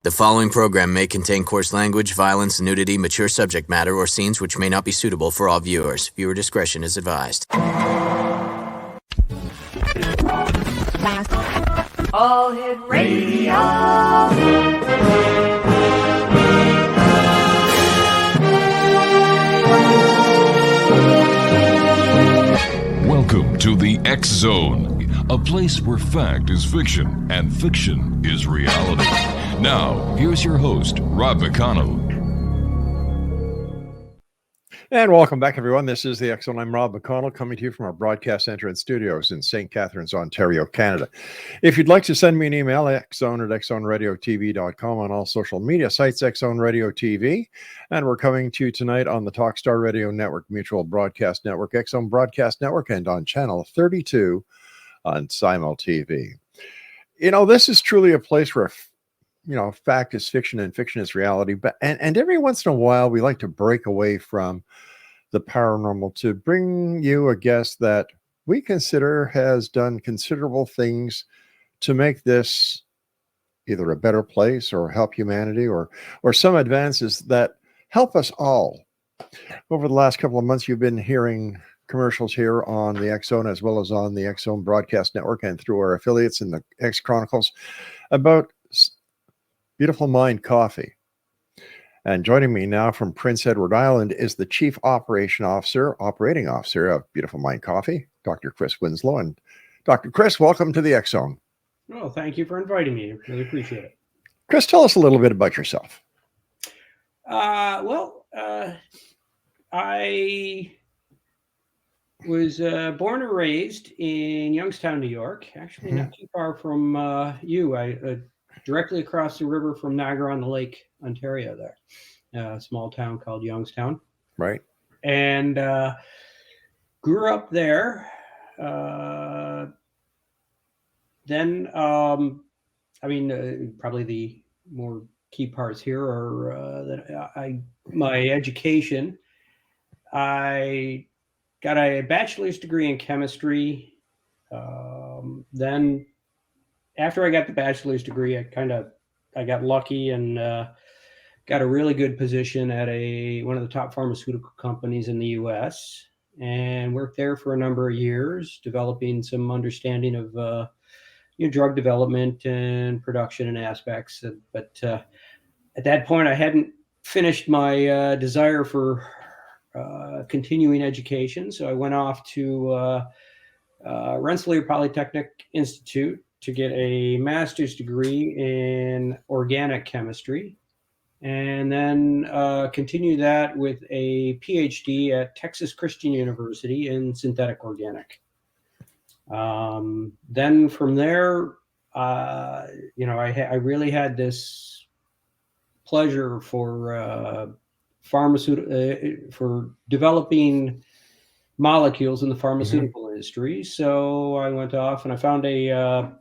The following program may contain coarse language, violence, nudity, mature subject matter, or scenes which may not be suitable for all viewers. Viewer discretion is advised. All Hit Radio. Welcome to the X Zone, a place where fact is fiction and fiction is reality. Now, here's your host, Rob McConnell. And welcome back, everyone. This is the X Zone. I'm Rob McConnell, coming to you from our broadcast center and studios in St. Catharines, Ontario, Canada. If you'd like to send me an email, xzone@xzoneradiotv.com, on all social media sites, X Zone Radio TV. And we're coming to you tonight on the Talkstar Radio Network, Mutual Broadcast Network, X Zone Broadcast Network, and on channel 32 on Simul TV. You know, this is truly a place where fact is fiction and fiction is reality. But and every once in a while, we like to break away from the paranormal to bring you a guest that we consider has done considerable things to make this either a better place or help humanity or some advances that help us all. Over the last couple of months, you've been hearing commercials here on the X Zone as well as on the X Zone Broadcast Network and through our affiliates in the X Chronicles about Beautiful Mind Coffee. And joining me now from Prince Edward Island is the Chief Operating Officer of Beautiful Mind Coffee, Dr. Chris Winslow. And Dr. Chris, welcome to the X Zone. Oh, thank you for inviting me. Really appreciate it. Chris, tell us a little bit about yourself. I was born and raised in Youngstown, New York, actually not too far from you. I directly across the river from Niagara-on-the-Lake, Ontario there. A small town called Youngstown. Right. And grew up there. Probably the more key parts here are that my education. I got a bachelor's degree in chemistry. Then after I got the bachelor's degree, I got lucky and got a really good position at one of the top pharmaceutical companies in the U.S. and worked there for a number of years, developing some understanding of drug development and production and aspects. But at that point, I hadn't finished my desire for continuing education, so I went off to Rensselaer Polytechnic Institute to get a master's degree in organic chemistry, and then continue that with a PH.D. at Texas Christian University in synthetic organic. Then from there, I really had this pleasure for for developing molecules in the pharmaceutical industry. So I went off and I found a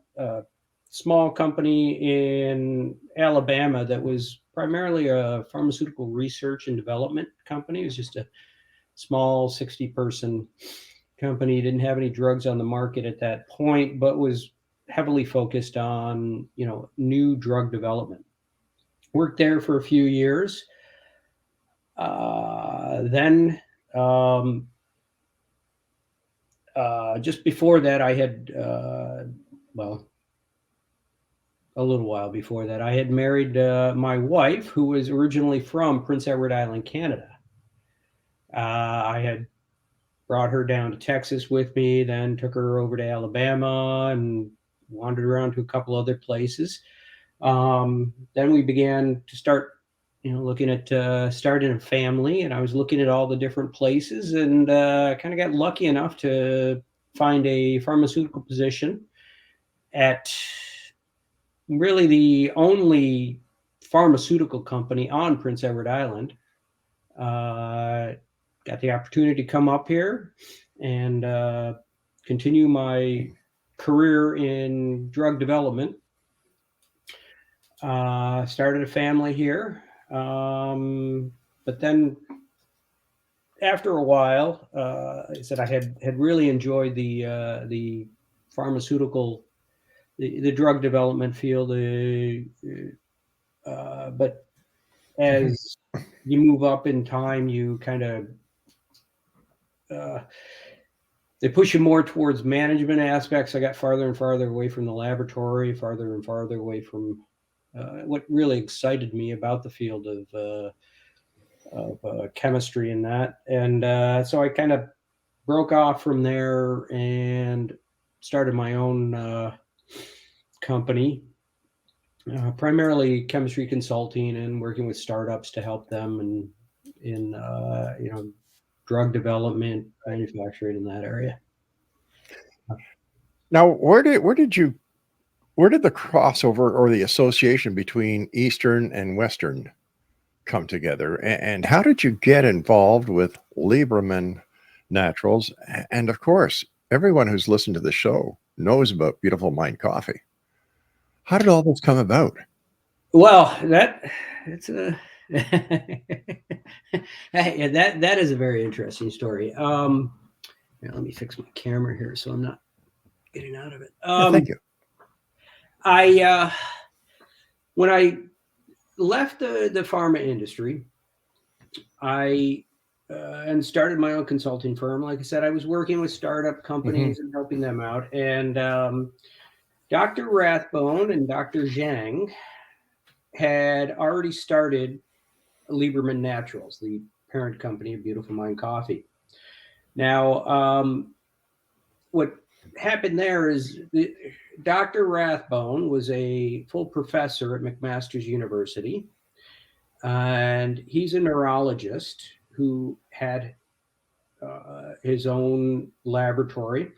small company in Alabama that was primarily a pharmaceutical research and development company. It was just a small 60-person company. Didn't have any drugs on the market at that point, but was heavily focused on, new drug development. Worked there for a few years. Just before that, I had, a little while before that, I had married my wife, who was originally from Prince Edward Island, Canada. I had brought her down to Texas with me, then took her over to Alabama and wandered around to a couple other places. Then we began to start looking at starting a family, and I was looking at all the different places and kind of got lucky enough to find a pharmaceutical position at really the only pharmaceutical company on Prince Edward Island. Got the opportunity to come up here and continue my career in drug development. Started a family here. But then after a while, I said I had really enjoyed the pharmaceutical, the drug development field, But as you move up in time, you kind of they push you more towards management aspects. I got farther and farther away from the laboratory, farther and farther away from what really excited me about the field of chemistry and that. And so I kind of broke off from there and started my own company, primarily chemistry consulting and working with startups to help them in drug development, manufacturing in that area. Now, where did the crossover or the association between Eastern and Western come together? And how did you get involved with Lieberman Naturals? And of course, everyone who's listened to the show knows about Beautiful Mind Coffee. How did all this come about? Well, it's a that is a very interesting story. Here, let me fix my camera here so I'm not getting out of it. Thank you. When I left the pharma industry, I and started my own consulting firm. Like I said, I was working with startup companies and helping them out. And Dr. Rathbone and Dr. Zhang had already started Lieberman Naturals, the parent company of Beautiful Mind Coffee. Now, what happened there is Dr. Rathbone was a full professor at McMaster's University, and he's a neurologist who had his own laboratory.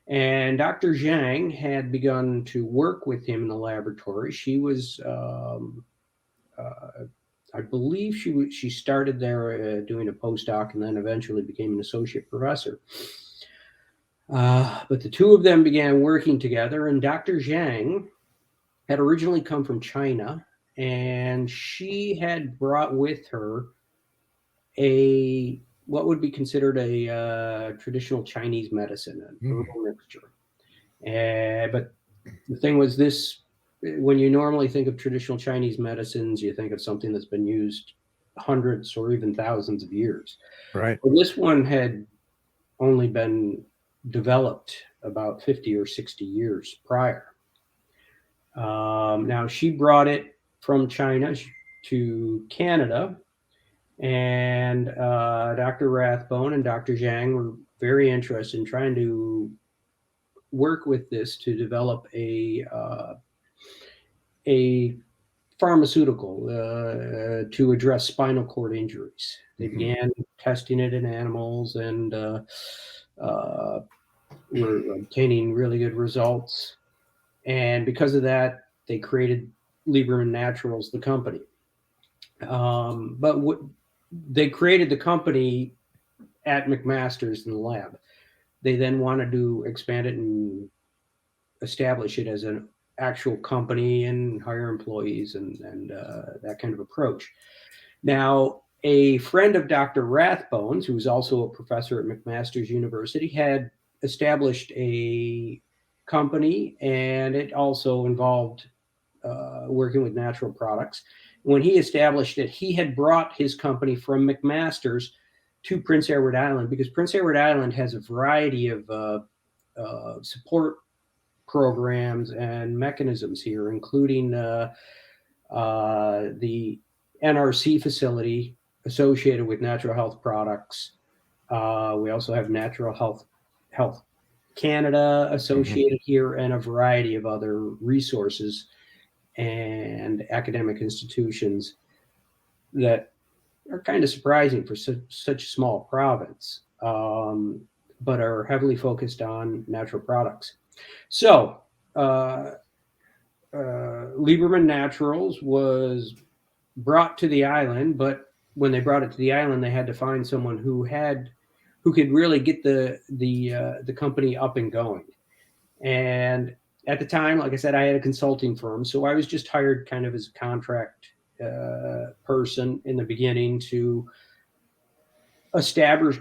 And Dr. Zhang had begun to work with him in the laboratory. She was, I believe she started there doing a postdoc and then eventually became an associate professor. But the two of them began working together, and Dr. Zhang had originally come from China, and she had brought with her what would be considered a traditional Chinese medicine, an herbal mixture. But the thing was this, when you normally think of traditional Chinese medicines, you think of something that's been used hundreds or even thousands of years. Right. Well, this one had only been developed about 50 or 60 years prior. Now, she brought it from China to Canada, and Dr. Rathbone and Dr. Zhang were very interested in trying to work with this to develop a pharmaceutical to address spinal cord injuries. They began testing it in animals and were obtaining really good results. And because of that, they created Lieberman Naturals, the company. But they created the company at McMaster's in the lab. They then wanted to expand it and establish it as an actual company and hire employees and that kind of approach. Now, a friend of Dr. Rathbone's, who was also a professor at McMaster's University, had established a company, and it also involved working with natural products. When he established it, he had brought his company from McMaster's to Prince Edward Island, because Prince Edward Island has a variety of support programs and mechanisms here, including the NRC facility associated with natural health products. We also have Natural Health Canada associated here, and a variety of other resources and academic institutions that are kind of surprising for such a small province, but are heavily focused on natural products. So Lieberman Naturals was brought to the island, but when they brought it to the island, they had to find someone who could really get the company up and going. And at the time, like I said, I had a consulting firm, so I was just hired kind of as a contract person in the beginning to establish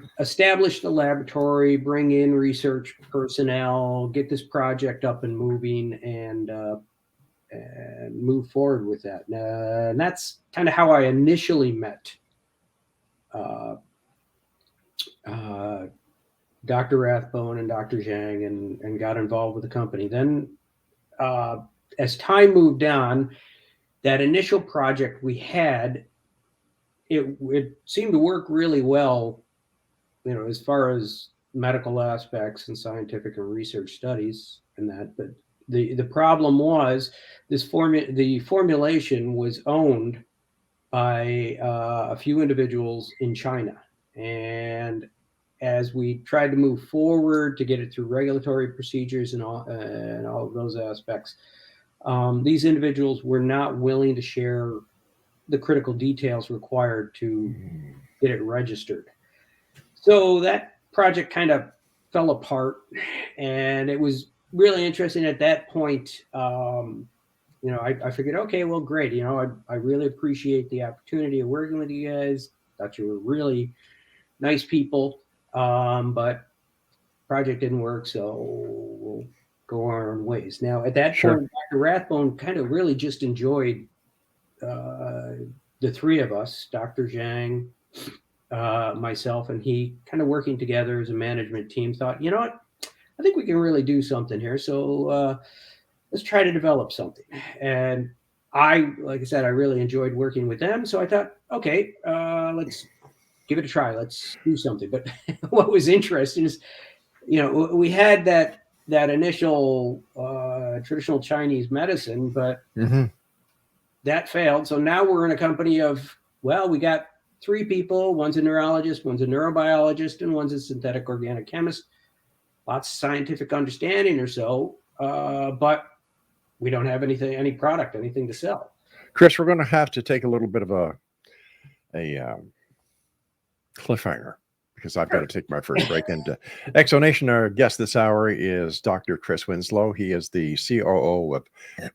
the laboratory, bring in research personnel, get this project up and moving, and and move forward with that. And that's kind of how I initially met Dr. Rathbone and Dr. Zhang and got involved with the company. Then as time moved on, that initial project we had, it seemed to work really well, as far as medical aspects and scientific and research studies and that. But the problem was the formulation was owned by a few individuals in China. And as we tried to move forward to get it through regulatory procedures and all of those aspects, these individuals were not willing to share the critical details required to get it registered. So that project kind of fell apart, and it was really interesting at that point. I figured, okay, well, great. I really appreciate the opportunity of working with you guys. Thought you were really nice people, but project didn't work, so we'll go our own ways. Now, at that point, Dr. Rathbone kind of really just enjoyed the three of us, Dr. Zhang, myself, and he, kind of working together as a management team. Thought, you know what, I think we can really do something here. So let's try to develop something. And like I said, I really enjoyed working with them. So I thought, okay, let's give it a try. Let's do something. But what was interesting is, we had that initial traditional Chinese medicine, but that failed. So now we're in a company of, we got 3 people. One's a neurologist, one's a neurobiologist, and one's a synthetic organic chemist. Lots of scientific understanding or so, but we don't have any product, anything to sell. Chris, we're going to have to take a little bit of a cliffhanger, because I've got to take my first break. And Exonation, our guest this hour is Dr. Chris Winslow. He is the COO of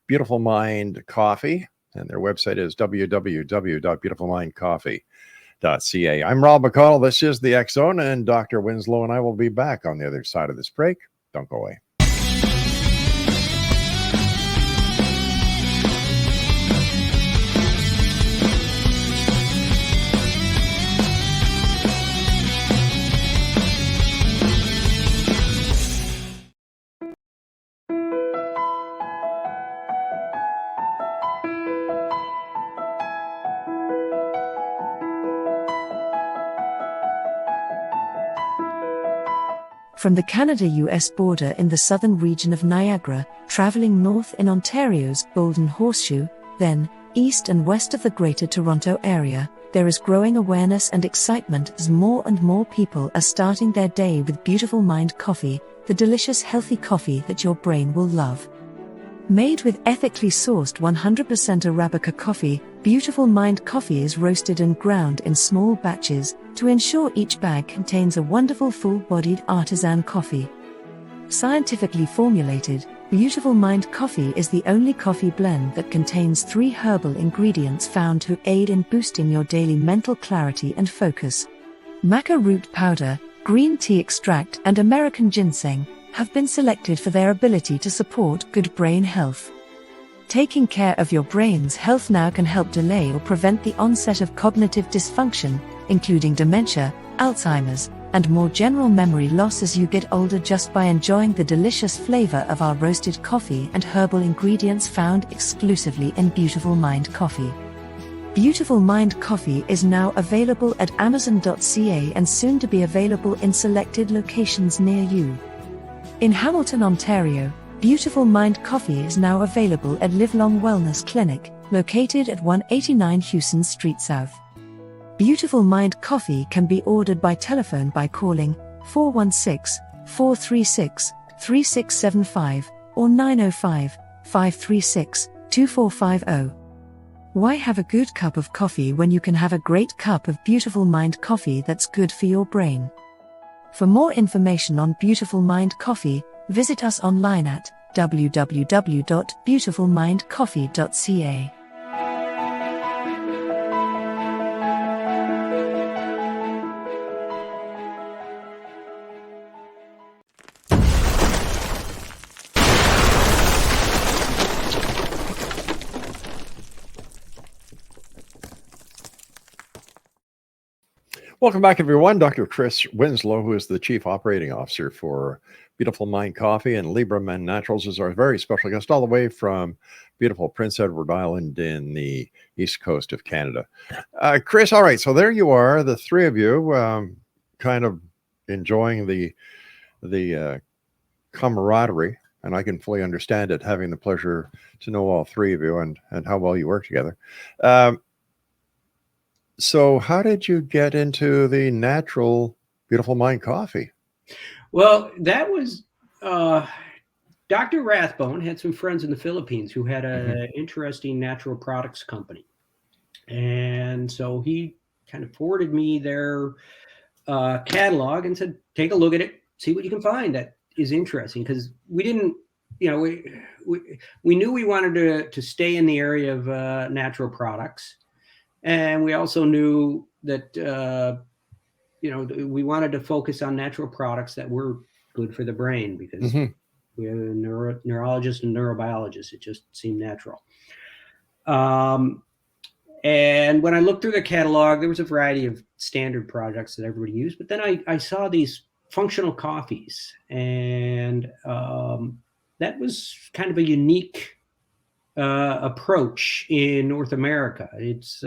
Beautiful Mind Coffee, and their website is www.beautifulmindcoffee.ca. I'm Rob McConnell. This is the X Zone, and Dr. Winslow and I will be back on the other side of this break. Don't go away. From the Canada-US border in the southern region of Niagara, traveling north in Ontario's Golden Horseshoe, then east and west of the Greater Toronto Area, there is growing awareness and excitement as more and more people are starting their day with Beautiful Mind Coffee, the delicious healthy coffee that your brain will love. Made with ethically sourced 100% Arabica coffee, Beautiful Mind Coffee is roasted and ground in small batches to ensure each bag contains a wonderful full-bodied artisan coffee. Scientifically formulated, Beautiful Mind Coffee is the only coffee blend that contains 3 herbal ingredients found to aid in boosting your daily mental clarity and focus. Maca root powder, green tea extract, and American ginseng have been selected for their ability to support good brain health. Taking care of your brain's health now can help delay or prevent the onset of cognitive dysfunction, including dementia, Alzheimer's, and more general memory loss as you get older, just by enjoying the delicious flavor of our roasted coffee and herbal ingredients found exclusively in Beautiful Mind Coffee. Beautiful Mind Coffee is now available at Amazon.ca and soon to be available in selected locations near you. In Hamilton, Ontario, Beautiful Mind Coffee is now available at Livelong Wellness Clinic, located at 189 Hewson Street South. Beautiful Mind Coffee can be ordered by telephone by calling 416-436-3675 or 905-536-2450. Why have a good cup of coffee when you can have a great cup of Beautiful Mind Coffee that's good for your brain? For more information on Beautiful Mind Coffee, visit us online at www.beautifulmindcoffee.ca. Welcome back, everyone. Dr. Chris Winslow, who is the Chief Operating Officer for Beautiful Mind Coffee, and Libra Men Naturals is our very special guest all the way from beautiful Prince Edward Island in the east coast of Canada. Chris, all right, so there you are, the three of you, kind of enjoying the camaraderie, and I can fully understand it, having the pleasure to know all three of you and how well you work together. So how did you get into the natural Beautiful Mind coffee? Well, that was Dr. Rathbone had some friends in the Philippines who had an interesting natural products company. And so he kind of forwarded me their catalog and said, take a look at it, see what you can find that is interesting. Because we didn't, we knew we wanted to stay in the area of natural products. And we also knew that, we wanted to focus on natural products that were good for the brain, because we have a neurologist and neurobiologist. It just seemed natural. And when I looked through the catalog, there was a variety of standard products that everybody used. But then I saw these functional coffees, and that was kind of a unique approach in North America. It's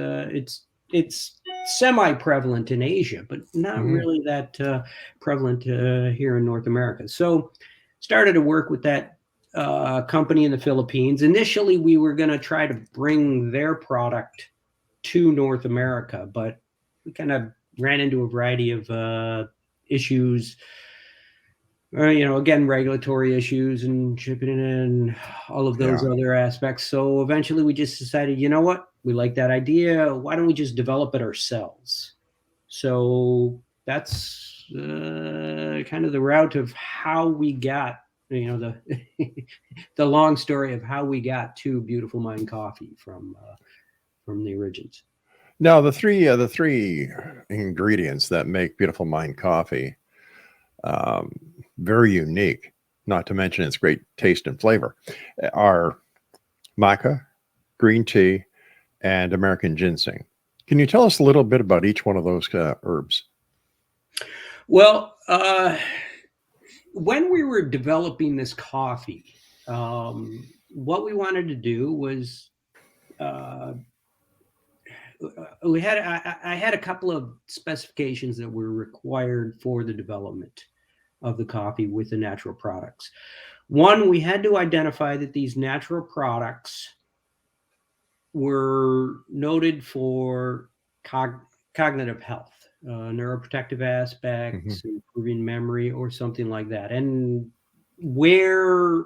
semi-prevalent in Asia, but not really that prevalent here in North America. So started to work with that company in the Philippines. Initially, we were going to try to bring their product to North America, but we kind of ran into a variety of issues. Again, regulatory issues and shipping it and all of those other aspects. So eventually we just decided, you know what? We like that idea. Why don't we just develop it ourselves? So that's kind of the route of how we got, the the long story of how we got to Beautiful Mind Coffee from the origins. Now, the three ingredients that make Beautiful Mind Coffee very unique, not to mention its great taste and flavor, are maca, green tea, and American ginseng. Can you tell us a little bit about each one of those herbs? Well, when we were developing this coffee, what we wanted to do was I had a couple of specifications that were required for the development of the coffee with the natural products. One, we had to identify that these natural products were noted for cognitive health, neuroprotective aspects, improving memory, or something like that. And where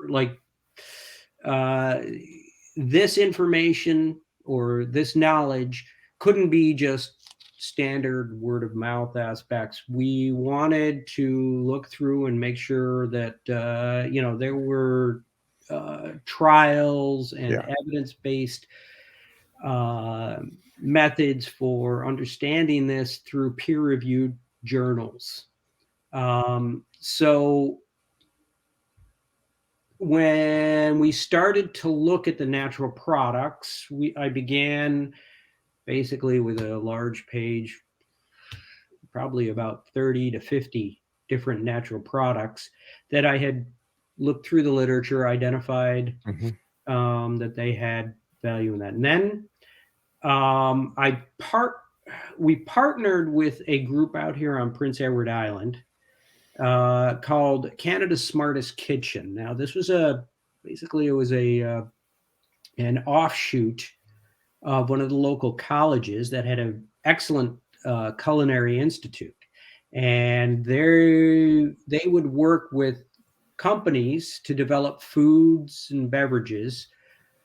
this information or this knowledge couldn't be just standard word of mouth aspects. We wanted to look through and make sure that there were trials and evidence-based methods for understanding this through peer-reviewed journals. So when we started to look at the natural products, I began basically with a large page, probably about 30 to 50 different natural products that I had looked through the literature, identified that they had value in that. And then we partnered with a group out here on Prince Edward Island called Canada's Smartest Kitchen. Now, this was an offshoot of one of the local colleges that had an excellent culinary institute, and they would work with companies to develop foods and beverages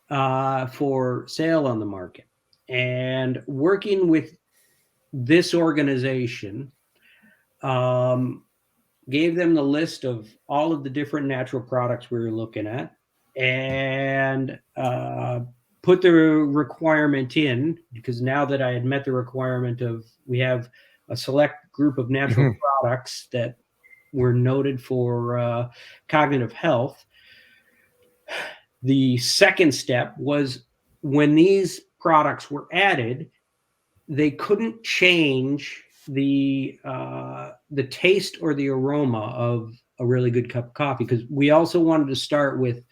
for sale on the market. And working with this organization gave them the list of all of the different natural products we were looking at, and put the requirement in, because now that I had met the requirement of, we have a select group of natural products that were noted for cognitive health. The second step was, when these products were added, they couldn't change the taste or the aroma of a really good cup of coffee, because we also wanted to start with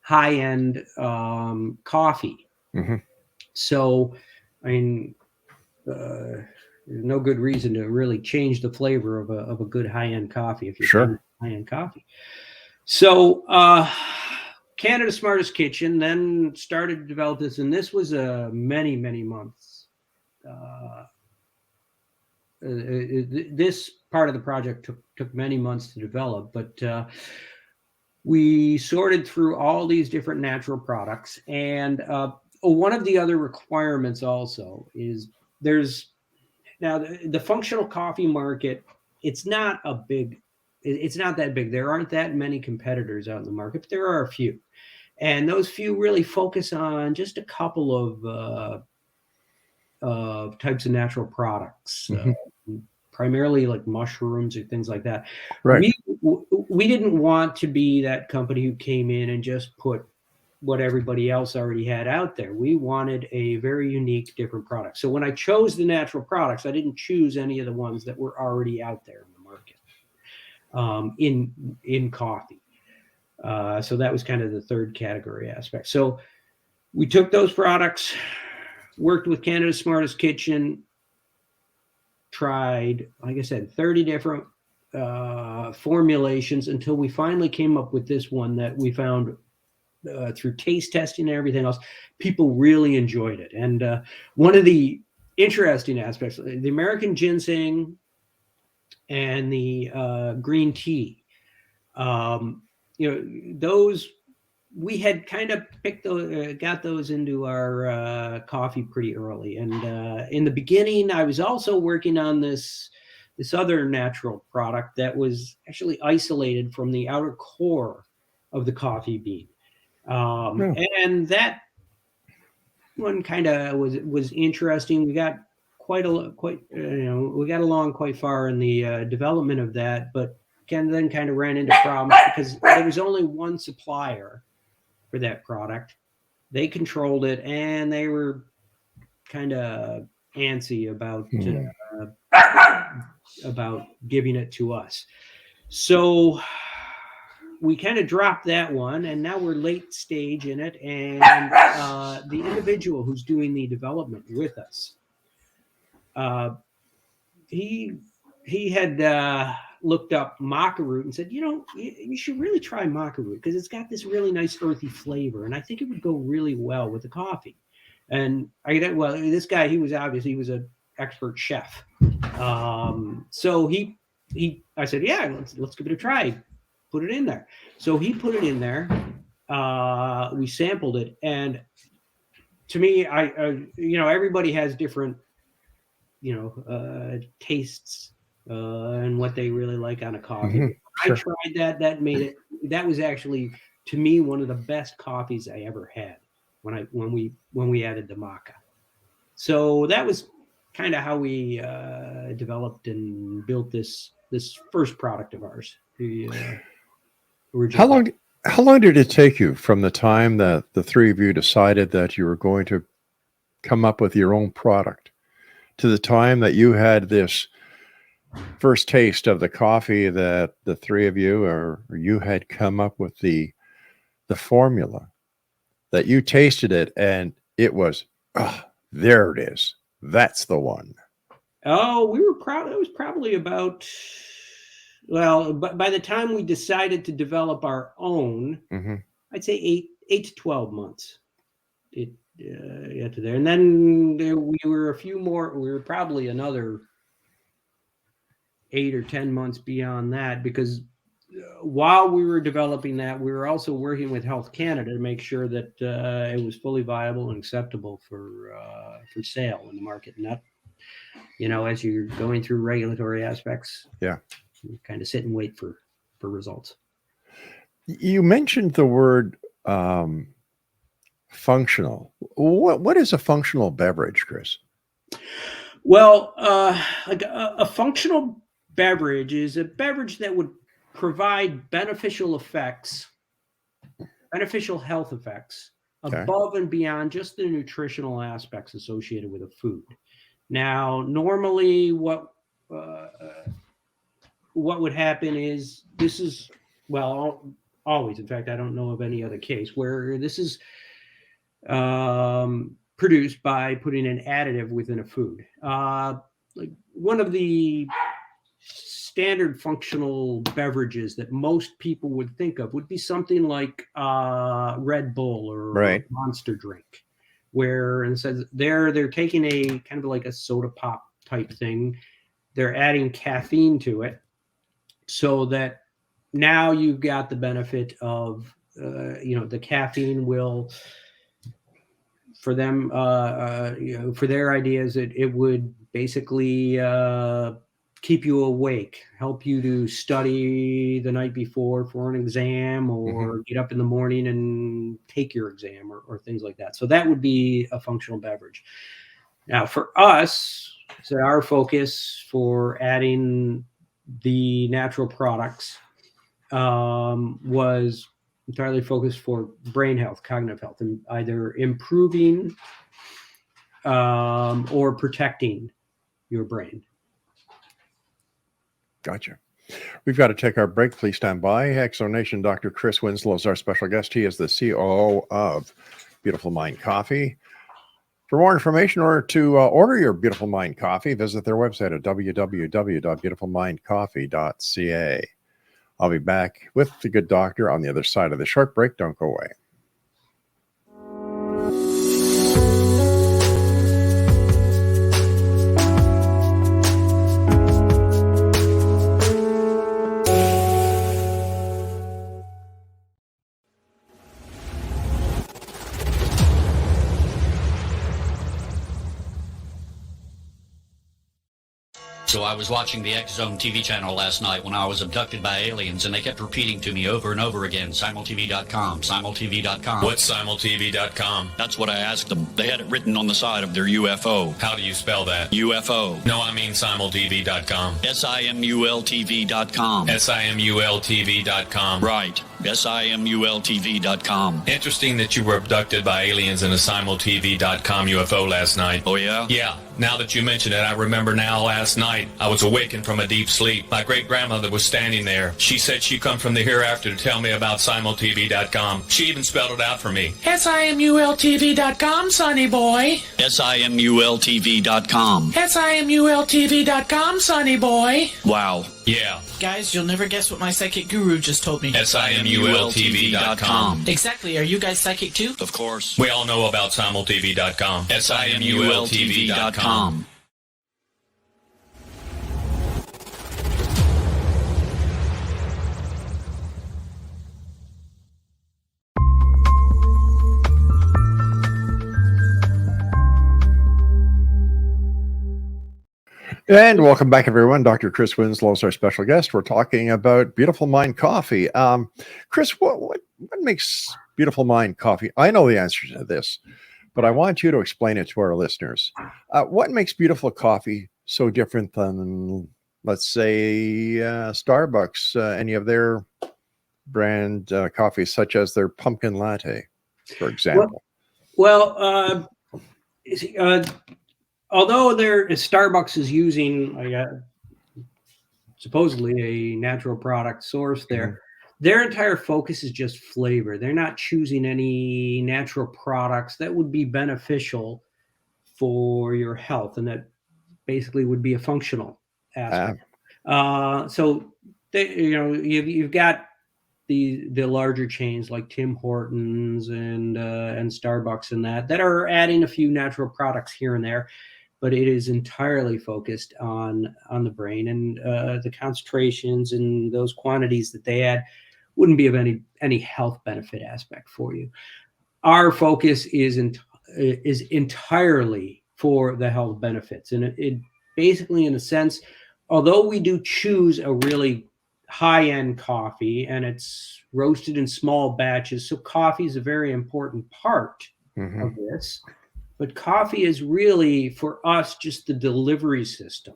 high-end coffee. Mhm. So, I mean, there's no good reason to really change the flavor of a good high-end coffee if you're Sure. high-end coffee. So, Canada's Smartest Kitchen then started to develop this, and this was many, many months. This part of the project took many months to develop, but we sorted through all these different natural products. And one of the other requirements also is now the functional coffee market, it's not that big. There aren't that many competitors out in the market, but there are a few. And those few really focus on just a couple of types of natural products, primarily like mushrooms or things like that. Right. We didn't want to be that company who came in and just put what everybody else already had out there. We wanted a very unique, different product. So when I chose the natural products, I didn't choose any of the ones that were already out there in the market in coffee. So that was kind of the third category aspect. So we took those products, worked with Canada's Smartest Kitchen, tried, like I said, 30 different formulations until we finally came up with this one that we found through taste testing and everything else. People really enjoyed it. And one of the interesting aspects, the American ginseng and the green tea, those we had kind of got those into our coffee pretty early. And in the beginning, I was also working on this other natural product that was actually isolated from the outer core of the coffee bean. And that one kind of was interesting. We got we got along quite far in the development of that, but then kind of ran into problems because there was only one supplier for that product. They controlled it, and they were kind of antsy about giving it to us. So we kind of dropped that one, and now we're late stage in it. And the individual who's doing the development with us, he had looked up maca root and said, you should really try maca root because it's got this really nice earthy flavor, and I think it would go really well with the coffee. And this guy, he was an expert chef. So I said, yeah, let's give it a try. Put it in there. So he put it in there. We sampled it, and to me, everybody has different, tastes and what they really like on a coffee. Sure. I tried that. That was actually, to me, one of the best coffees I ever had when we added the maca. So that was kind of how we developed and built this first product of ours. How long did it take you from the time that the three of you decided that you were going to come up with your own product to the time that you had this first taste of the coffee that the three of you or you had come up with the formula, that you tasted it and it was, there it is. That's the one. Oh, we were proud. It was probably about, but by the time we decided to develop our own, I'd say 8 to 12 months. It got to there, and then we were a few more. We were probably another 8 or 10 months beyond that, because while we were developing that, we were also working with Health Canada to make sure that it was fully viable and acceptable for sale in the market. And that, as you're going through regulatory aspects, you kind of sit and wait for results. You mentioned the word functional. What is a functional beverage, Chris? Well, like a functional beverage is a beverage that would provide beneficial health effects above and beyond just the nutritional aspects associated with a food. Now, normally what what would happen is always, in fact, I don't know of any other case where this is produced by putting an additive within a food. Like one of the standard functional beverages that most people would think of would be something like Red Bull or Monster drink, where instead they're taking a kind of like a soda pop type thing, they're adding caffeine to it, so that now you've got the benefit of the caffeine will, for them, for their ideas, it would basically keep you awake, help you to study the night before for an exam, or get up in the morning and take your exam, or things like that. So that would be a functional beverage. Now, for us, so our focus for adding the natural products was entirely focused for brain health, cognitive health, and either improving or protecting your brain. Gotcha. We've got to take our break. Please stand by. Exonation Dr. Chris Winslow is our special guest. He is the COO of Beautiful Mind Coffee. For more information or to order your Beautiful Mind coffee, visit their website at www.beautifulmindcoffee.ca. I'll be back with the good doctor on the other side of the short break. Don't go away. So I was watching the X Zone TV channel last night when I was abducted by aliens, and they kept repeating to me over and over again, simultv.com, simultv.com. What's simultv.com? That's what I asked them. They had it written on the side of their UFO. How do you spell that? UFO. No, I mean simultv.com. simultv.com. simultv.com. Right. simultv.com. Interesting that you were abducted by aliens in a simultv.com UFO last night. Oh, yeah? Yeah. Now that you mention it, I remember now last night I was awakened from a deep sleep. My great-grandmother was standing there. She said she'd come from the hereafter to tell me about simultv.com. She even spelled it out for me. simultv.com, sonny boy. simultv.com. simultv.com, sonny boy. Wow. Yeah. Guys, you'll never guess what my psychic guru just told me. simultv.com. Exactly. Are you guys psychic too? Of course. We all know about simultv.com. simultv.com. And welcome back, everyone. Dr. Chris Winslow is our special guest. We're talking about Beautiful Mind Coffee. Chris, what makes Beautiful Mind Coffee? I know the answer to this, but I want you to explain it to our listeners. What makes Beautiful Coffee so different than, let's say, Starbucks, any of their brand coffees, such as their pumpkin latte, for example? Although Starbucks is using supposedly a natural product source there, their entire focus is just flavor. They're not choosing any natural products that would be beneficial for your health, and that basically would be a functional aspect. So you've got the larger chains like Tim Hortons and Starbucks and that are adding a few natural products here and there, but it is entirely focused on the brain, and the concentrations and those quantities that they add wouldn't be of any health benefit aspect for you. Our focus is entirely for the health benefits, and it basically, in a sense, although we do choose a really high-end coffee and it's roasted in small batches, so coffee is a very important part of this. But coffee is really, for us, just the delivery system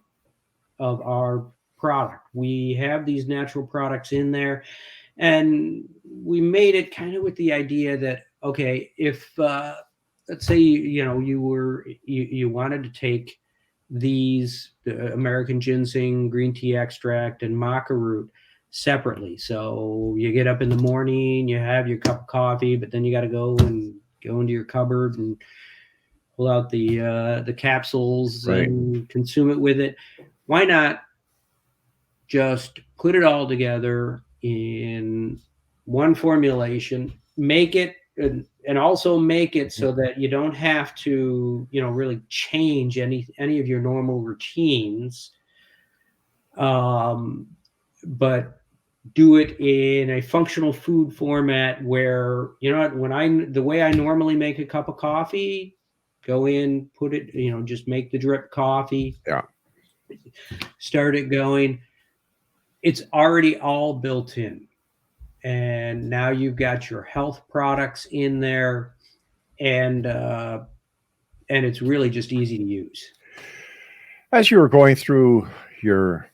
of our product. We have these natural products in there, and we made it kind of with the idea that, okay, if let's say you wanted to take these the American ginseng, green tea extract, and maca root separately. So you get up in the morning, you have your cup of coffee, but then you got to go into your cupboard and pull out the capsules and consume it with it. Why not just put it all together in one formulation, make it and also make it so that you don't have to, really change any of your normal routines, but do it in a functional food format where, the way I normally make a cup of coffee, go in, put it, just make the drip coffee, start it going. It's already all built in. And now you've got your health products in there, and it's really just easy to use. As you were going through your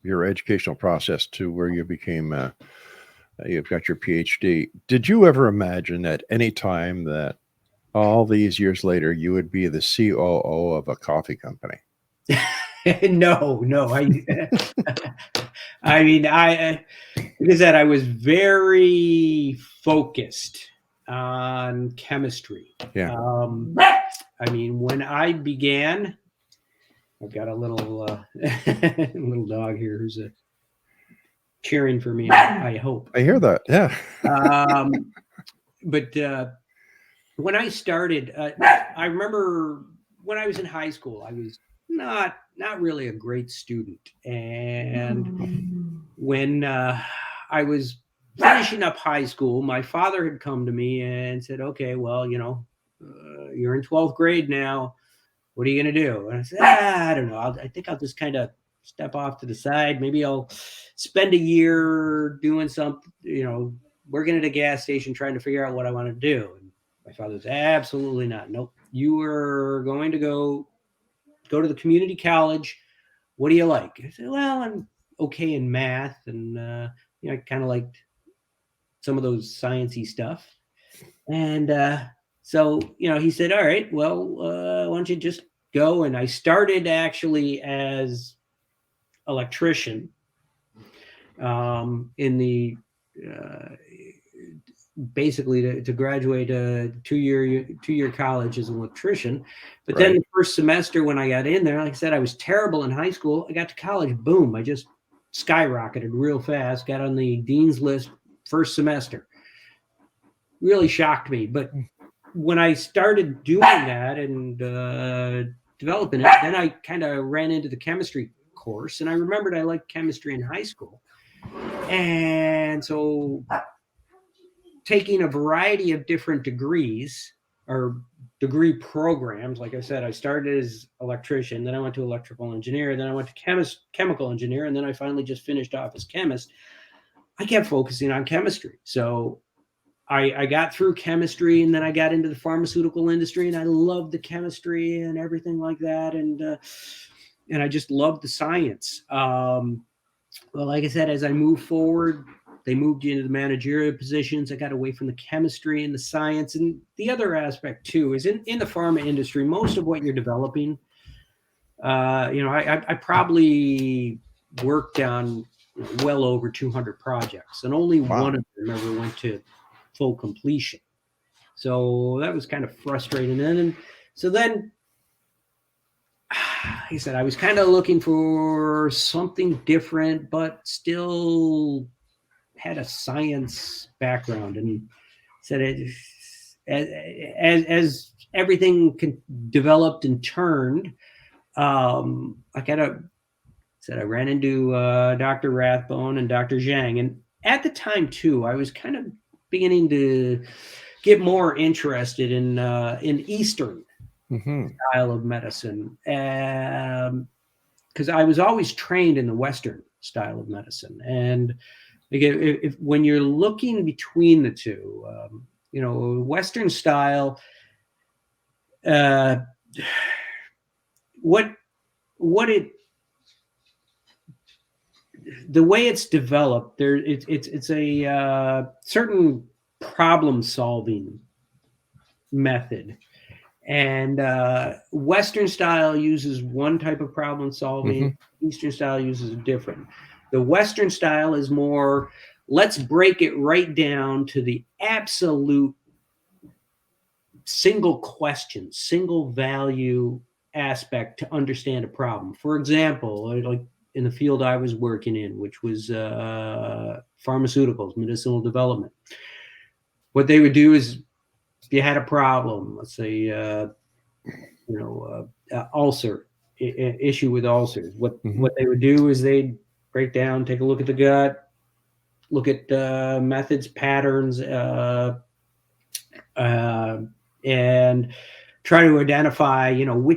educational process to where you became, you've got your PhD, did you ever imagine at any time that all these years later you would be the COO of a coffee company? No. I mean, like I said, I was very focused on chemistry. Yeah. I mean, when I began, I've got a little little dog here who's cheering for me. I hope. I hear that. Yeah. But when I started, I remember when I was in high school, I was not really a great student, and when I was finishing up high school, my father had come to me and said, "Okay, well, you're in 12th grade now. What are you going to do?" And I said, I don't know. I think I'll just kind of step off to the side. Maybe I'll spend a year doing something, working at a gas station, trying to figure out what I want to do. And my father said, absolutely not. Nope. You are going to go to the community college. What do you like? I said, well, I'm okay in math. And, I kind of liked some of those sciencey stuff. And, so, he said, all right, well, why don't you just go? And I started actually as electrician in the basically to graduate a two-year college as an electrician. But then the first semester when I got in there, like I said, I was terrible in high school. I got to college, boom, I just skyrocketed real fast, got on the dean's list first semester. Really shocked me. But when I started doing that and developing it, then I kind of ran into the chemistry course. And I remembered I liked chemistry in high school. And so taking a variety of different degrees or degree programs, like I said, I started as electrician, then I went to electrical engineer, then I went to chemical engineer, and then I finally just finished off as chemist. I kept focusing on chemistry. So I got through chemistry, and then I got into the pharmaceutical industry, and I loved the chemistry and everything like that. And I just loved the science. Well, like I said, as I moved forward, they moved you into the managerial positions. I got away from the chemistry and the science. And the other aspect, too, is in the pharma industry, most of what you're developing, I probably worked on well over 200 projects, and only one of them ever went to full completion. So that was kind of frustrating. And so then, like I said, I was kind of looking for something different, but still had a science background. And said as everything developed and turned, I kind of said I ran into Dr. Rathbone and Dr. Zhang. And at the time, too, I was kind of beginning to get more interested in Eastern style of medicine, because I was always trained in the Western style of medicine. And if when you're looking between the two, Western style, the way it's developed, it's a certain problem solving method And Western style uses one type of problem solving. Eastern style uses a different. The Western style is more, let's break it right down to the absolute single question, single value aspect to understand a problem. For example, like in the field I was working in, which was pharmaceuticals, medicinal development. What they would do is, if you had a problem, let's say, ulcer, issue with ulcers, what they would do is they'd break down, take a look at the gut, look at methods, patterns, and try to identify,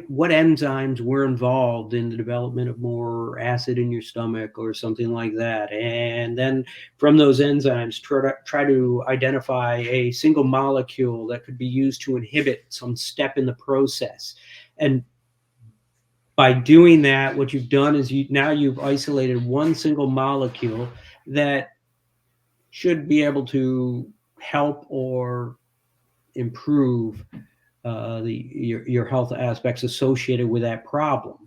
what enzymes were involved in the development of more acid in your stomach or something like that. And then from those enzymes, try to identify a single molecule that could be used to inhibit some step in the process. And by doing that, what you've done is you've isolated one single molecule that should be able to help or improve your health aspects associated with that problem.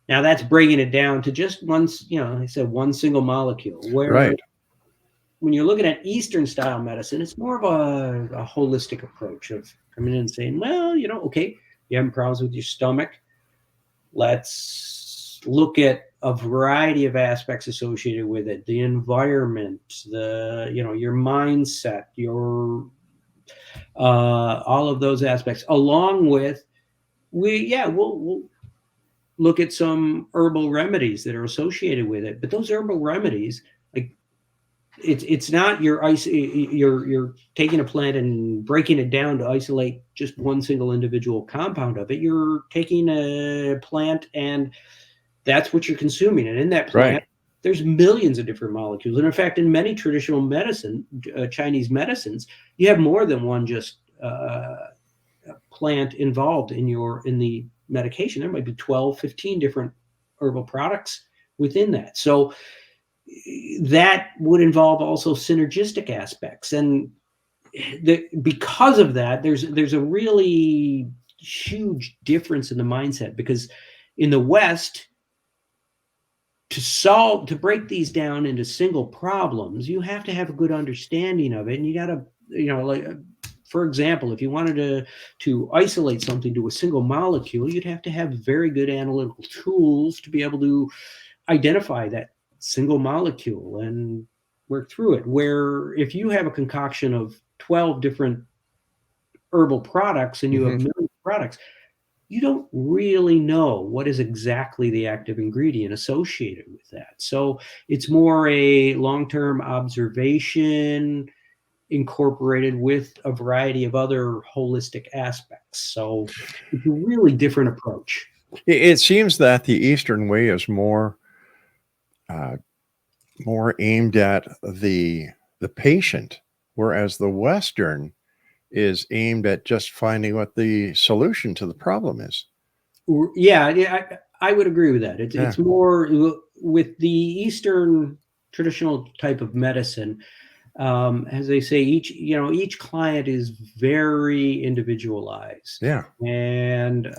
Now that's bringing it down to just one single molecule. Where when you're looking at Eastern style medicine, it's more of a holistic approach of coming in and saying, well, okay, you having problems with your stomach. Let's look at a variety of aspects associated with it: the environment, your mindset, your all of those aspects, along with we'll look at some herbal remedies that are associated with it. But those herbal remedies, like it's not you're taking a plant and breaking it down to isolate just one single individual compound of it. You're taking a plant and that's what you're consuming, and in that plant there's millions of different molecules. And in fact, in many traditional medicine, Chinese medicines, you have more than one just plant involved in the medication. There might be 12, 15 different herbal products within that. So that would involve also synergistic aspects. And because of that, there's a really huge difference in the mindset, because in the West, to break these down into single problems, you have to have a good understanding of it. And you got to, for example, if you wanted to isolate something to a single molecule, you'd have to have very good analytical tools to be able to identify that single molecule and work through it. Where if you have a concoction of 12 different herbal products and you have millions of products, you don't really know what is exactly the active ingredient associated with that. So it's more a long-term observation incorporated with a variety of other holistic aspects. So it's a really different approach. It seems that the Eastern way is more aimed at the patient, whereas the Western is aimed at just finding what the solution to the problem is. Yeah, I would agree with that. It's more with the Eastern traditional type of medicine. As they say, each client is very individualized. Yeah. And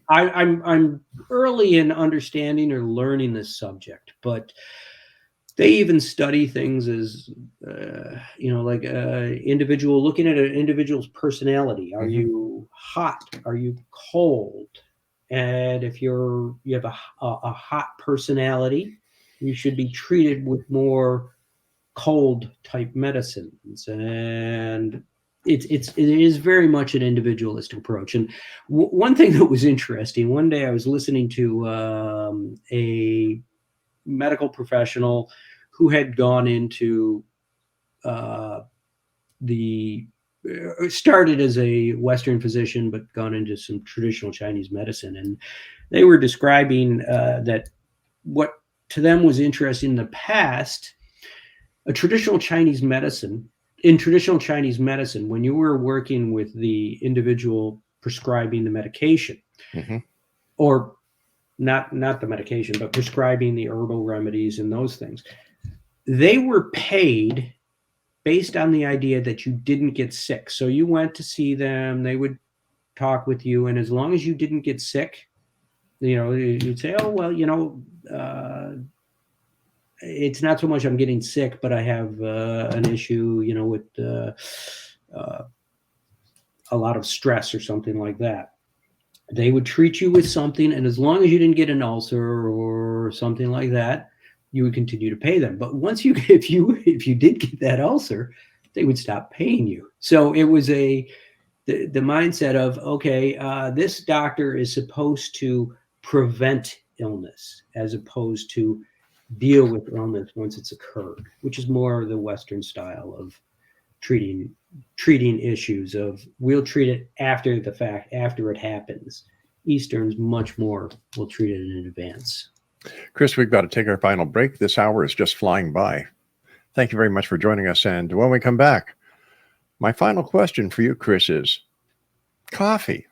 I'm early in understanding or learning this subject, but they even study things as, individual, looking at an individual's personality. Are you hot? Are you cold? And if you have a hot personality, you should be treated with more cold type medicines. And it is very much an individualistic approach. And one thing that was interesting, one day I was listening to a medical professional who had gone into started as a Western physician, but gone into some traditional Chinese medicine. And they were describing that what to them was interesting in the past, in traditional Chinese medicine, when you were working with the individual prescribing the medication, or not the medication, but prescribing the herbal remedies and those things, they were paid based on the idea that you didn't get sick. So you went to see them, they would talk with you, and as long as you didn't get sick, you'd say, oh, well, it's not so much I'm getting sick, but I have an issue, with a lot of stress or something like that. They would treat you with something, and as long as you didn't get an ulcer or something like that, you would continue to pay them. But if you did get that ulcer, they would stop paying you. So it was the mindset of, okay, this doctor is supposed to prevent illness as opposed to deal with illness once it's occurred, which is more the Western style of treating issues. Of we'll treat it after the fact, after it happens. Eastern's much more will treat it in advance. Chris, we've got to take our final break. This hour is just flying by. Thank you very much for joining us. And when we come back, my final question for you, Chris, is coffee.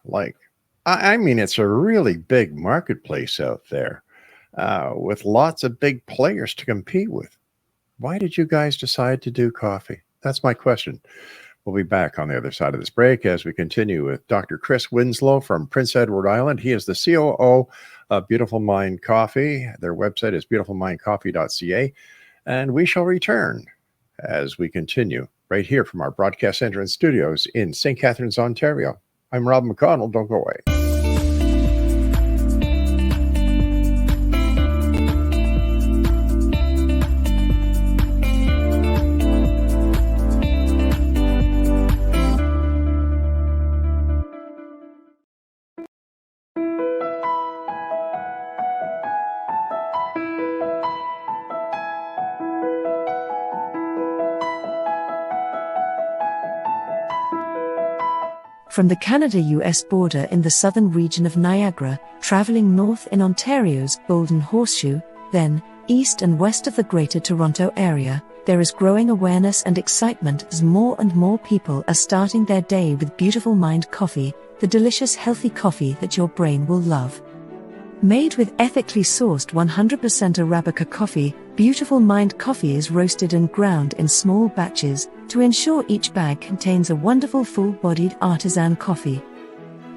I mean, it's a really big marketplace out there with lots of big players to compete with. Why did you guys decide to do coffee? That's my question. We'll be back on the other side of this break as we continue with Dr. Chris Winslow from Prince Edward Island. He is the COO of Beautiful Mind Coffee. Their website is beautifulmindcoffee.ca. And we shall return as we continue right here from our broadcast center and studios in St. Catharines, Ontario. I'm Rob McConnell. Don't go away. From the Canada-US border in the southern region of Niagara, traveling north in Ontario's Golden Horseshoe, then east and west of the Greater Toronto Area, there is growing awareness and excitement as more and more people are starting their day with Beautiful Mind Coffee, the delicious healthy coffee that your brain will love. Made with ethically sourced 100% Arabica coffee, Beautiful Mind Coffee is roasted and ground in small batches to ensure each bag contains a wonderful full-bodied artisan coffee.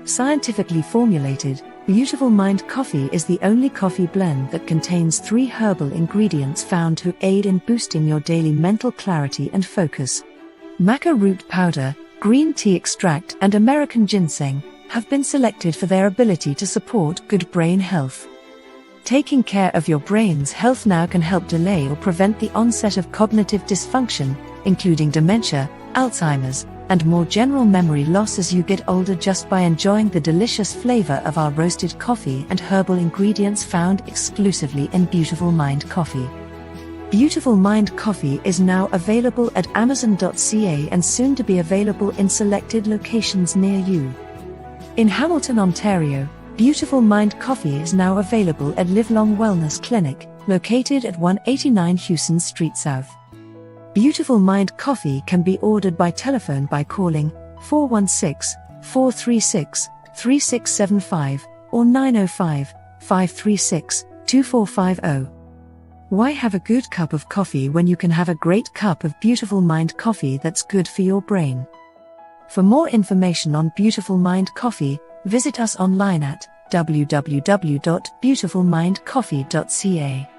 Scientifically formulated, Beautiful Mind Coffee is the only coffee blend that contains 3 herbal ingredients found to aid in boosting your daily mental clarity and focus. Maca root powder, green tea extract, and American ginseng have been selected for their ability to support good brain health. Taking care of your brain's health now can help delay or prevent the onset of cognitive dysfunction, including dementia, Alzheimer's, and more general memory loss as you get older just by enjoying the delicious flavor of our roasted coffee and herbal ingredients found exclusively in Beautiful Mind Coffee. Beautiful Mind Coffee is now available at Amazon.ca and soon to be available in selected locations near you. In Hamilton, Ontario, Beautiful Mind Coffee is now available at Livelong Wellness Clinic, located at 189 Hewson Street South. Beautiful Mind Coffee can be ordered by telephone by calling 416-436-3675 or 905-536-2450. Why have a good cup of coffee when you can have a great cup of Beautiful Mind Coffee that's good for your brain? For more information on Beautiful Mind Coffee, visit us online at www.beautifulmindcoffee.ca.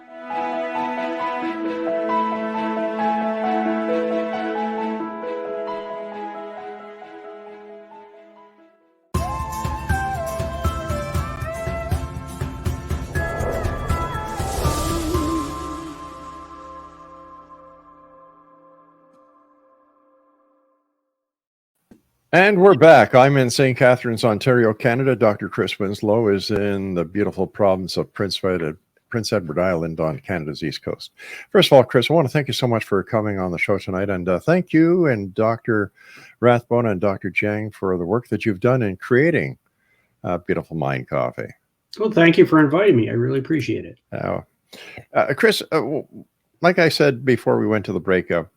And we're back. I'm in St. Catharines, Ontario, Canada. Dr. Chris Winslow is in the beautiful province of Prince Edward Island on Canada's East Coast. First of all, Chris, I want to thank you so much for coming on the show tonight. And thank you and Dr. Rathbone and Dr. Jang for the work that you've done in creating Beautiful Mind Coffee. Well, thank you for inviting me. I really appreciate it. Chris, like I said before we went to the breakup,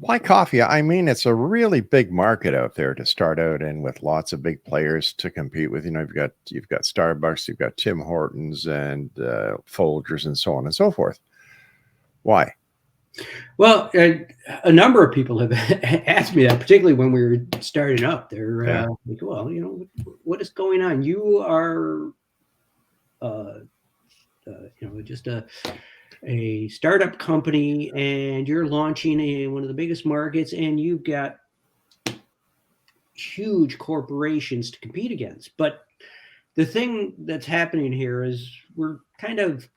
why coffee? I mean, it's a really big market out there to start out in with lots of big players to compete with. You've got Starbucks, you've got Tim Hortons and Folgers and so on and so forth. Why? Well, a number of people have asked me that, particularly when we were starting up. They're Yeah. like, well, what is going on? You are, just a startup company, and you're launching in one of the biggest markets, and you've got huge corporations to compete against. But the thing that's happening here is we're kind of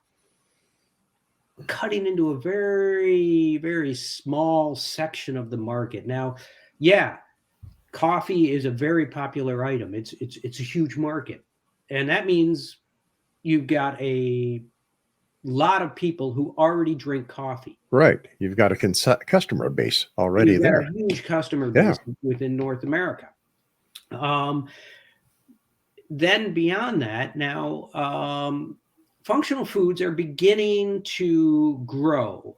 cutting into a very, very small section of the market. Now, yeah, coffee is a very popular item. It's a huge market. And that means you've got a lot of people who already drink coffee. Right. You've got a customer base already You've got there. a huge customer Yeah. base within North America. Then beyond that, now functional foods are beginning to grow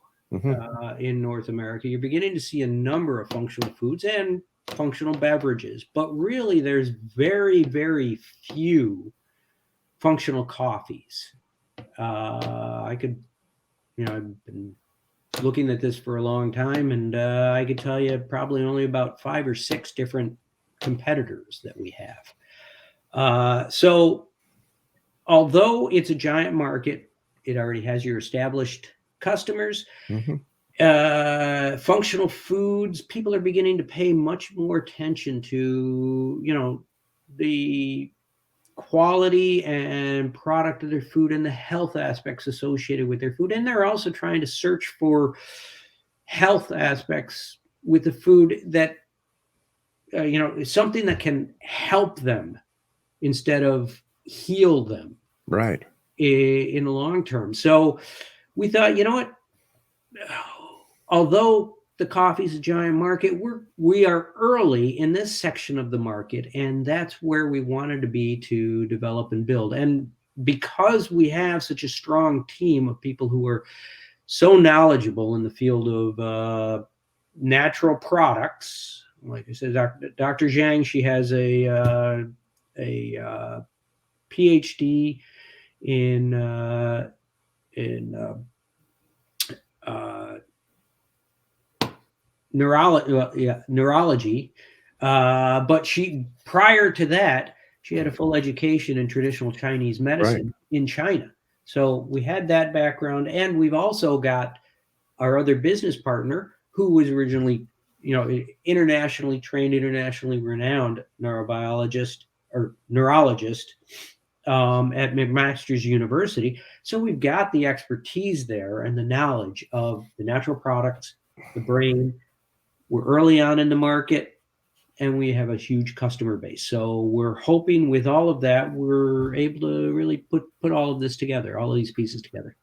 in North America. You're beginning to see a number of functional foods and functional beverages, but really there's very, very few functional coffees. I've been looking at this for a long time, and I could tell you probably only about 5 or 6 different competitors that we have. So although it's a giant market, it already has your established customers. Functional foods, people are beginning to pay much more attention to, the quality and product of their food and the health aspects associated with their food. And they're also trying to search for health aspects with the food that, is something that can help them instead of heal them. Right. In the long term. So we thought, although the coffee is a giant market, we are early in this section of the market, and that's where we wanted to be to develop and build. And because we have such a strong team of people who are so knowledgeable in the field of natural products, like I said, Dr. Zhang, she has a PH.D. in neurology, but prior to that, she had a full education in traditional Chinese medicine in China. So we had that background, and we've also got our other business partner who was originally, internationally trained, internationally renowned neurologist at McMaster's University. So we've got the expertise there and the knowledge of the natural products, the brain. We're early on in the market, and we have a huge customer base. So we're hoping with all of that, we're able to really put all of this together, all of these pieces together.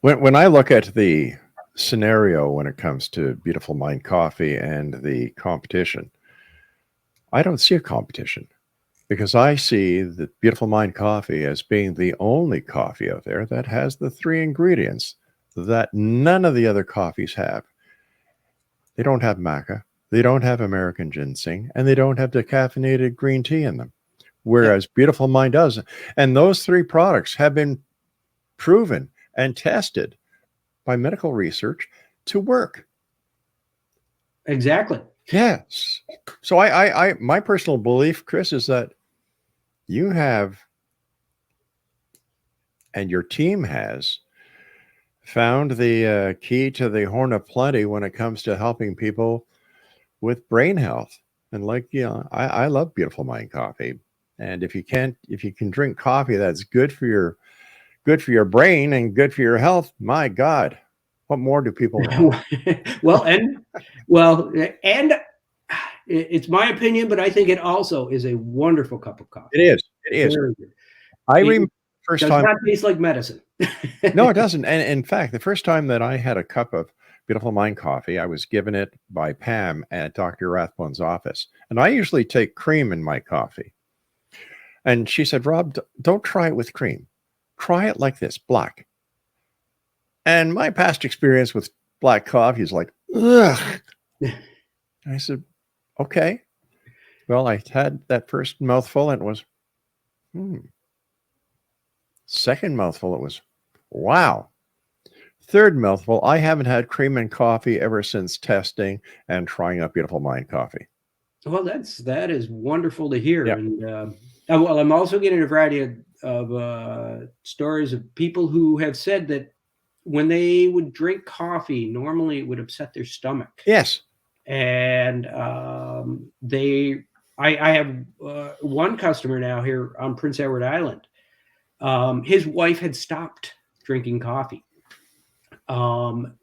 When I look at the scenario when it comes to Beautiful Mind Coffee and the competition, I don't see a competition, because I see the Beautiful Mind Coffee as being the only coffee out there that has the 3 ingredients that none of the other coffees have. They don't have maca, they don't have American ginseng, and they don't have decaffeinated green tea in them, whereas Beautiful Mind does. And those 3 products have been proven and tested by medical research to work. Exactly. Yes. So I my personal belief, Chris, is that you have, and your team has, found the key to the horn of plenty when it comes to helping people with brain health. And I love Beautiful Mind Coffee. And if you can drink coffee that's good for your brain and good for your health, my God, what more do people want? and it's my opinion, but I think it also is a wonderful cup of coffee. It is. Very good. I remember the first time. Does not taste like medicine. No, it doesn't. And in fact, the first time that I had a cup of Beautiful Mind Coffee, I was given it by Pam at Dr. Rathbone's office. And I usually take cream in my coffee. And she said, Rob, don't try it with cream. Try it like this, black. And my past experience with black coffee is like, ugh. I said, okay. Well, I had that first mouthful and it was, Second mouthful, it was, wow. Third mouthful, I haven't had cream and coffee ever since testing and trying out Beautiful Mind coffee. Well, that is wonderful to hear. Yeah. And well, I'm also getting a variety of stories of people who have said that when they would drink coffee, normally it would upset their stomach. Yes. And I have one customer now here on Prince Edward Island. His wife had stopped drinking coffee. And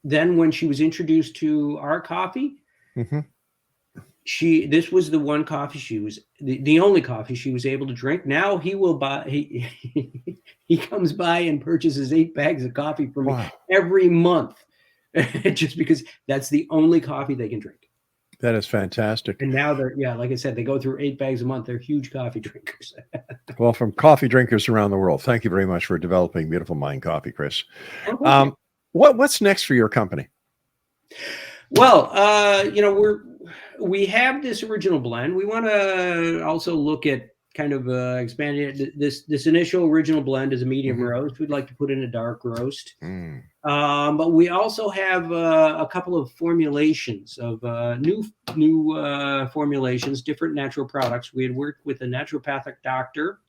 then when she was introduced to our coffee, this was the one coffee she was the only coffee she was able to drink. Now he comes by and purchases 8 bags of coffee for me every month, just because that's the only coffee they can drink. That is fantastic. And now they're, like I said, they go through 8 bags a month. They're huge coffee drinkers. Well, from coffee drinkers around the world, thank you very much for developing Beautiful Mind coffee, Chris. What's next for your company? Well, we have this original blend. We want to also look at kind of expanding it. This initial original blend is a medium roast. We'd like to put in a dark roast. But we also have a couple of formulations of new formulations, different natural products. We had worked with a naturopathic doctor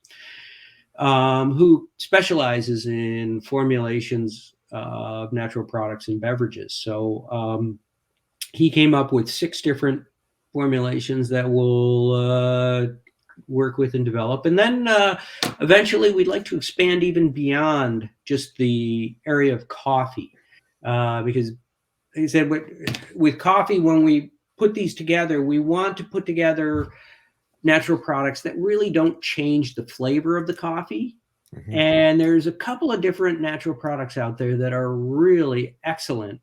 who specializes in formulations of natural products and beverages. So he came up with 6 different formulations that we'll work with and develop. And then eventually we'd like to expand even beyond just the area of coffee. Because like I said, with coffee, when we put these together, we want to put together natural products that really don't change the flavor of the coffee. And there's a couple of different natural products out there that are really excellent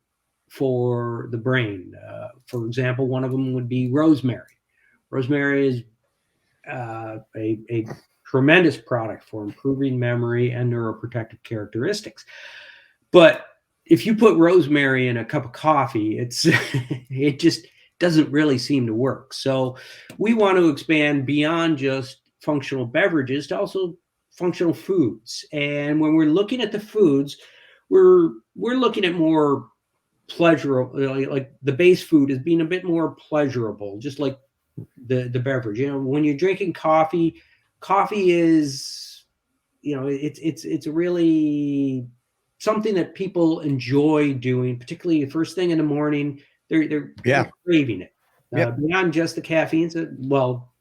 for the brain. For example, one of them would be rosemary. Rosemary is a tremendous product for improving memory and neuroprotective characteristics. But if you put rosemary in a cup of coffee, it just doesn't really seem to work. So we want to expand beyond just functional beverages to also functional foods. And when we're looking at the foods, we're looking at more pleasurable, like the base food is being a bit more pleasurable, just like the beverage. When you're drinking coffee is, it's really something that people enjoy doing, particularly the first thing in the morning. They're craving it. Beyond just the caffeine. So, well,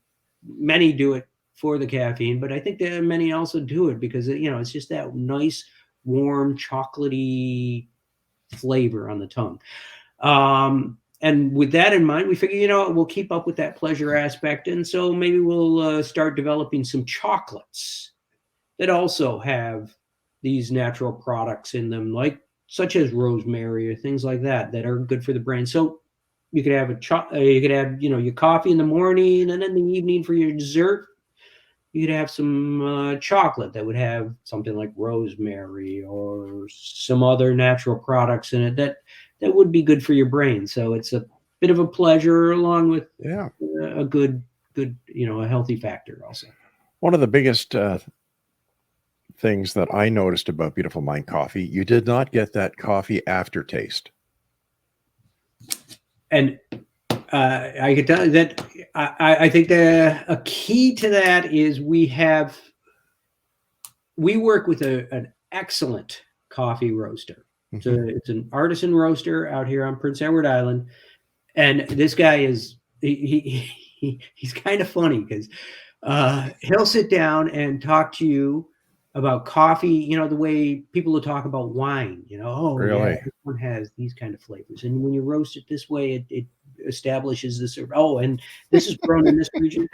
many do it for the caffeine, but I think that many also do it because it's just that nice, warm, chocolatey flavor on the tongue. And with that in mind, we figure, we'll keep up with that pleasure aspect. And so maybe we'll start developing some chocolates that also have these natural products in them, such as rosemary or things like that are good for the brain. So you could have your coffee in the morning, and in the evening for your dessert, you could have some chocolate that would have something like rosemary or some other natural products in it that would be good for your brain. So it's a bit of a pleasure along with a good, a healthy factor also. One of the biggest things that I noticed about Beautiful Mind coffee, you did not get that coffee aftertaste. And I could tell you that I think a key to that is we work with an excellent coffee roaster. So it's an artisan roaster out here on Prince Edward Island, and this guy is he's kind of funny because he'll sit down and talk to you about coffee, the way people will talk about wine. Really? Yeah, this one has these kind of flavors, and when you roast it this way, it establishes this. And this is grown in this region.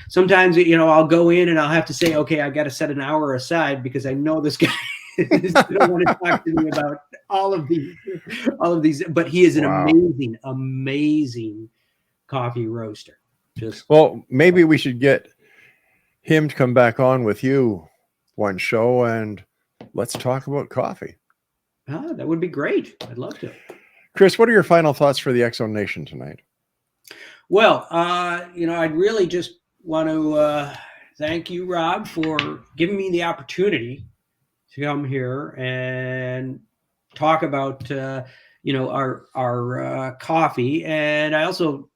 Sometimes I'll go in and I'll have to say, okay, I got to set an hour aside because I know this guy don't want to talk to me about all of these, but he is an amazing coffee roaster. Well, maybe we should get him to come back on with you one show and let's talk about coffee. That would be great. I'd love to. Chris, what are your final thoughts for the X-Zone Nation tonight? Well, I'd really just want to thank you, Rob, for giving me the opportunity to come here and talk about our coffee. And I also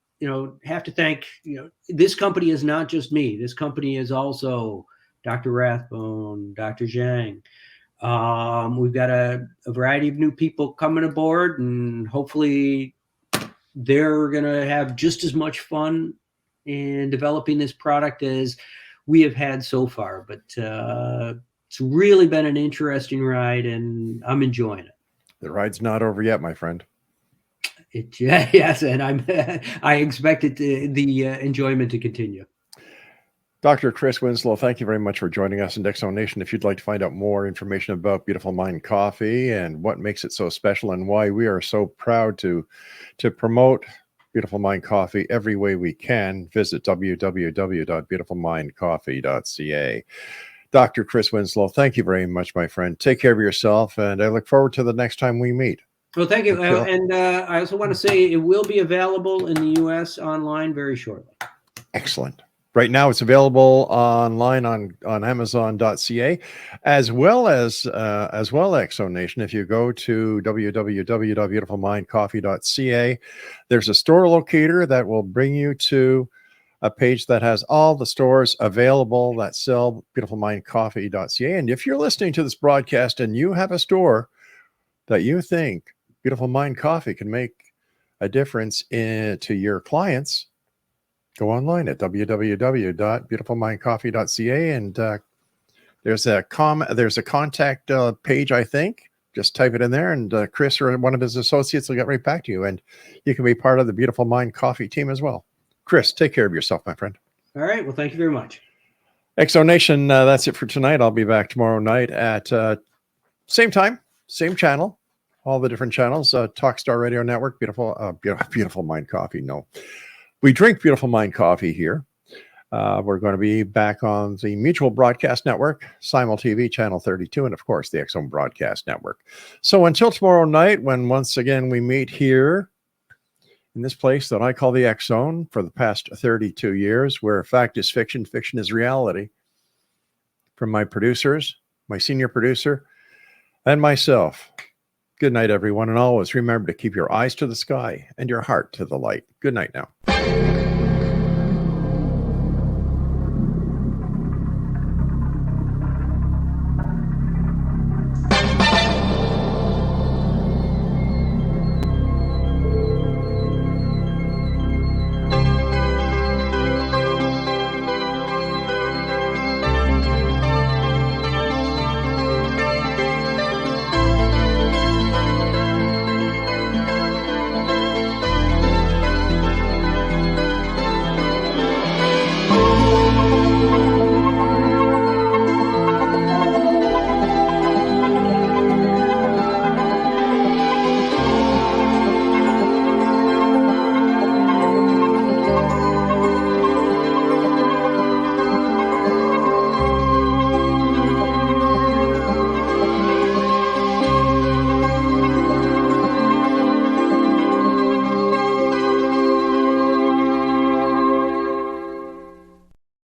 have to thank this company is not just me. This company is also Dr. Rathbone, Dr. Zhang. We've got a variety of new people coming aboard, and hopefully they're going to have just as much fun in developing this product as we have had so far. But it's really been an interesting ride, and I'm enjoying it. The ride's not over yet, my friend. Yes, and I expect the enjoyment to continue. Dr. Chris Winslow, thank you very much for joining us in X Zone Nation. If you'd like to find out more information about Beautiful Mind Coffee and what makes it so special and why we are so proud to promote Beautiful Mind Coffee every way we can, visit www.beautifulmindcoffee.ca. Dr. Chris Winslow, thank you very much, my friend. Take care of yourself, and I look forward to the next time we meet. Well, thank you. And I also want to say it will be available in the U.S. online very shortly. Excellent. Right now, it's available online on Amazon.ca, as well as X Zone Nation. If you go to www.beautifulmindcoffee.ca, there's a store locator that will bring you to a page that has all the stores available that sell beautifulmindcoffee.ca. And if you're listening to this broadcast and you have a store that you think Beautiful Mind Coffee can make a difference to your clients, go online at www.beautifulmindcoffee.ca, and there's a contact page, I think. Just type it in there, and Chris or one of his associates will get right back to you, and you can be part of the Beautiful Mind Coffee team as well. Chris, take care of yourself, my friend. All right. Well, thank you very much. X Zone Nation, that's it for tonight. I'll be back tomorrow night at same time, same channel, all the different channels. Talkstar Radio Network, Beautiful Mind Coffee. No. We drink Beautiful Mind Coffee here. We're going to be back on the Mutual Broadcast Network, Simul TV, Channel 32, and of course, the X Zone Broadcast Network. So until tomorrow night, when once again we meet here in this place that I call the X Zone for the past 32 years, where fact is fiction, fiction is reality, from my producers, my senior producer, and myself. Good night, everyone, and always remember to keep your eyes to the sky and your heart to the light. Good night now.